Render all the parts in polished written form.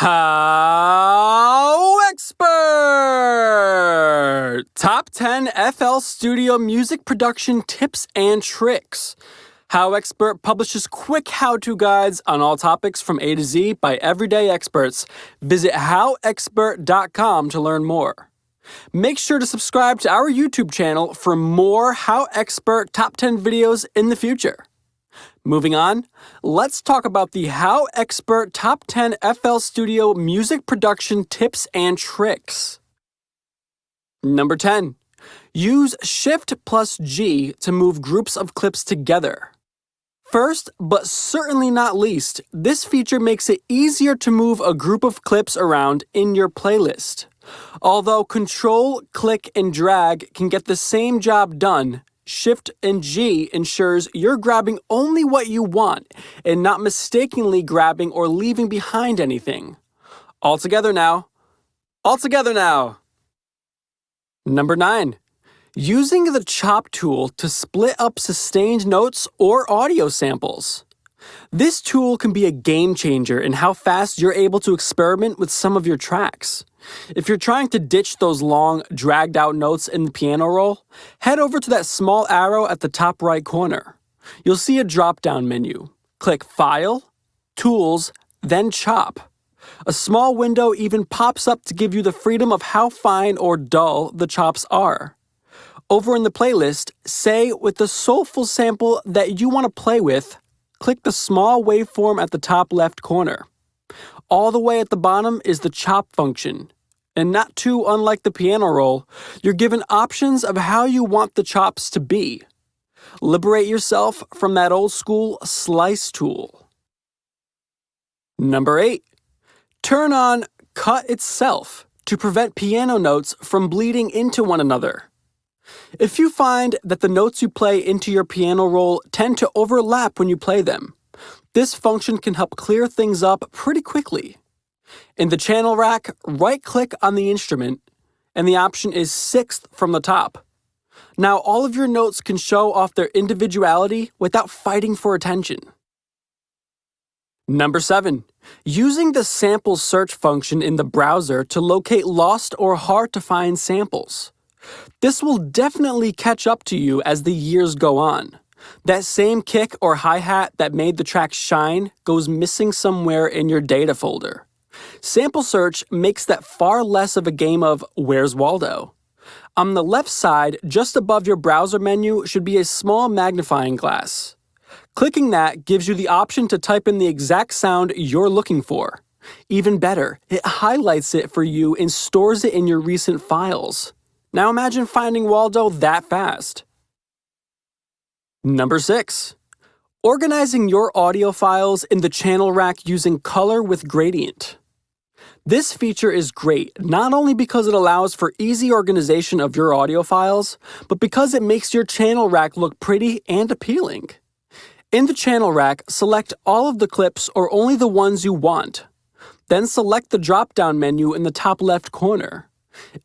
HowExpert! Top 10 FL Studio music production tips and tricks. HowExpert publishes quick how-to guides on all topics from A to Z by everyday experts. Visit HowExpert.com to learn more. Make sure to subscribe to our YouTube channel for more HowExpert Top 10 videos in the future. Moving on, let's talk about the HowExpert Top 10 FL Studio music production tips and tricks. Number 10. Use Shift plus G to move groups of clips together. First, but certainly not least, this feature makes it easier to move a group of clips around in your playlist. Although Control, Click, and Drag can get the same job done, Shift and G ensures you're grabbing only what you want and not mistakenly grabbing or leaving behind anything. All together now. Number 9. Using the chop tool to split up sustained notes or audio samples. This tool can be a game changer in how fast you're able to experiment with some of your tracks. If you're trying to ditch those long, dragged-out notes in the piano roll, head over to that small arrow at the top right corner. You'll see a drop-down menu. Click File, Tools, then Chop. A small window even pops up to give you the freedom of how fine or dull the chops are. Over in the playlist, say with the soulful sample that you want to play with, click the small waveform at the top left corner. All the way at the bottom is the chop function. And not too unlike the piano roll, you're given options of how you want the chops to be. Liberate yourself from that old school slice tool. Number 8. Turn on Cut Itself to prevent piano notes from bleeding into one another. If you find that the notes you play into your piano roll tend to overlap when you play them, this function can help clear things up pretty quickly. In the channel rack, right-click on the instrument, and the option is 6th from the top. Now all of your notes can show off their individuality without fighting for attention. Number 7. Using the sample search function in the browser to locate lost or hard-to-find samples. This will definitely catch up to you as the years go on. That same kick or hi-hat that made the track shine goes missing somewhere in your data folder. Sample search makes that far less of a game of Where's Waldo? On the left side, just above your browser menu, should be a small magnifying glass. Clicking that gives you the option to type in the exact sound you're looking for. Even better, it highlights it for you and stores it in your recent files. Now imagine finding Waldo that fast. Number 6. Organizing your audio files in the channel rack using color with gradient. This feature is great not only because it allows for easy organization of your audio files, but because it makes your channel rack look pretty and appealing. In the channel rack, select all of the clips or only the ones you want. Then select the drop-down menu in the top left corner.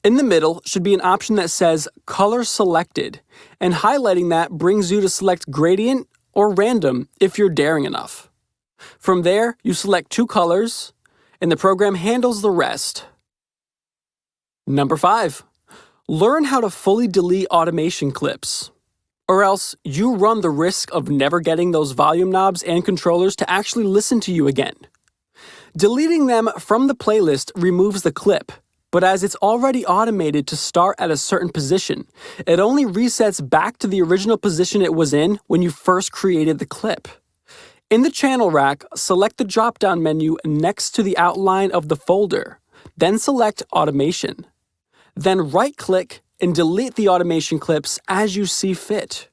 In the middle should be an option that says Color Selected, and highlighting that brings you to select Gradient or Random if you're daring enough. From there, you select 2 colors, and the program handles the rest. Number 5. Learn how to fully delete automation clips. Or else, you run the risk of never getting those volume knobs and controllers to actually listen to you again. Deleting them from the playlist removes the clip, but as it's already automated to start at a certain position, it only resets back to the original position it was in when you first created the clip. In the channel rack, select the drop-down menu next to the outline of the folder, then select Automation. Then right-click and delete the automation clips as you see fit.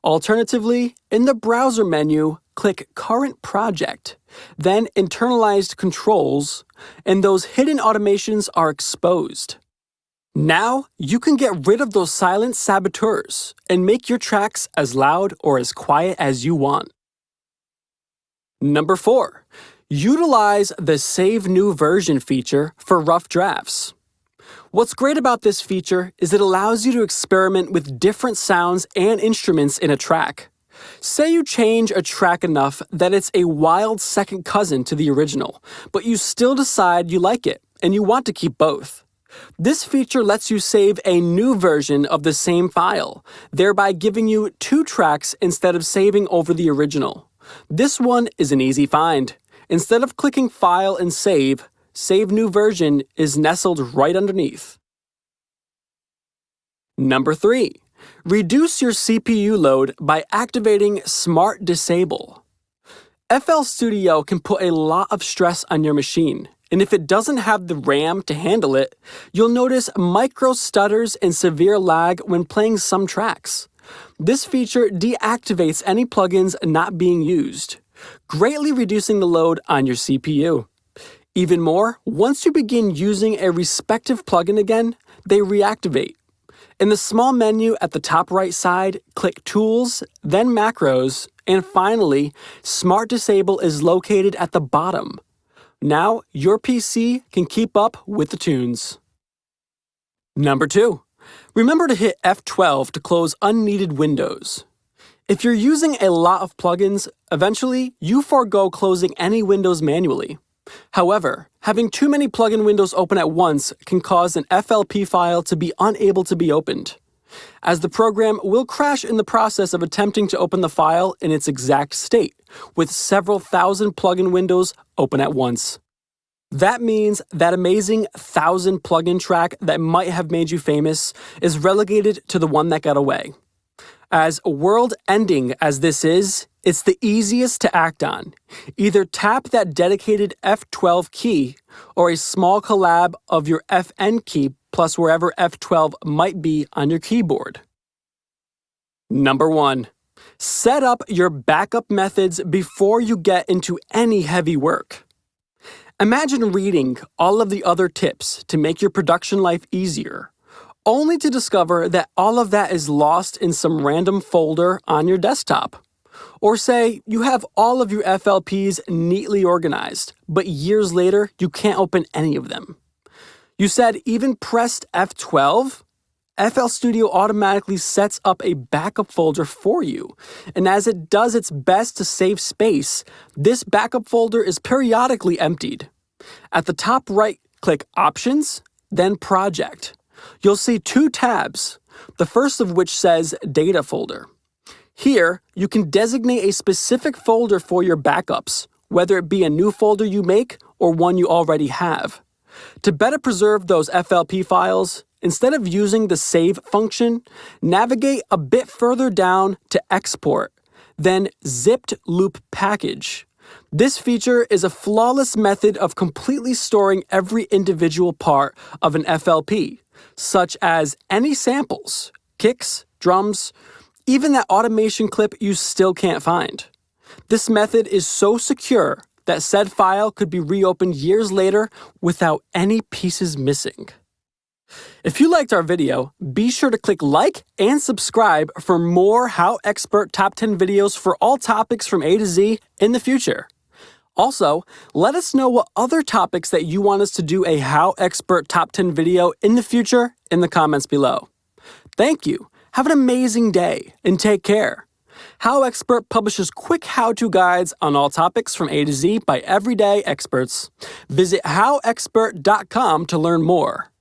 Alternatively, in the browser menu, click Current Project, then Internalized Controls, and those hidden automations are exposed. Now, you can get rid of those silent saboteurs and make your tracks as loud or as quiet as you want. Number 4. Utilize the Save New Version feature for rough drafts. What's great about this feature is it allows you to experiment with different sounds and instruments in a track. Say you change a track enough that it's a wild second cousin to the original, but you still decide you like it and you want to keep both. This feature lets you save a new version of the same file, thereby giving you 2 tracks instead of saving over the original. This one is an easy find. Instead of clicking File and Save, Save New Version is nestled right underneath. Number 3. Reduce your CPU load by activating Smart Disable. FL Studio can put a lot of stress on your machine, and if it doesn't have the RAM to handle it, you'll notice micro stutters and severe lag when playing some tracks. This feature deactivates any plugins not being used, greatly reducing the load on your CPU. Even more, once you begin using a respective plugin again, they reactivate. In the small menu at the top right side, click Tools, then Macros, and finally, Smart Disable is located at the bottom. Now, your PC can keep up with the tunes. Number 2. Remember to hit F12 to close unneeded windows. If you're using a lot of plugins, eventually you forego closing any windows manually. However, having too many plugin windows open at once can cause an FLP file to be unable to be opened, as the program will crash in the process of attempting to open the file in its exact state, with several thousand plugin windows open at once. That means that amazing 1,000 plugin track that might have made you famous is relegated to the one that got away. As world-ending as this is, it's the easiest to act on. Either tap that dedicated F12 key or a small collab of your FN key plus wherever F12 might be on your keyboard. Number 1. Set up your backup methods before you get into any heavy work. Imagine reading all of the other tips to make your production life easier, only to discover that all of that is lost in some random folder on your desktop. Or say you have all of your FLPs neatly organized, but years later you can't open any of them. You said even pressed F12? FL Studio automatically sets up a backup folder for you, and as it does its best to save space, this backup folder is periodically emptied. At the top right, click Options, then Project. You'll see 2 tabs, the first of which says Data Folder. Here, you can designate a specific folder for your backups, whether it be a new folder you make or one you already have. To better preserve those FLP files, instead of using the Save function, navigate a bit further down to Export, then Zipped Loop Package. This feature is a flawless method of completely storing every individual part of an FLP, such as any samples, kicks, drums, even that automation clip you still can't find. This method is so secure that said file could be reopened years later without any pieces missing. If you liked our video, be sure to click like and subscribe for more HowExpert Top 10 videos for all topics from A to Z in the future. Also, let us know what other topics that you want us to do a HowExpert Top 10 video in the future in the comments below. Thank you. Have an amazing day and take care. HowExpert publishes quick how-to guides on all topics from A to Z by everyday experts. Visit howexpert.com to learn more.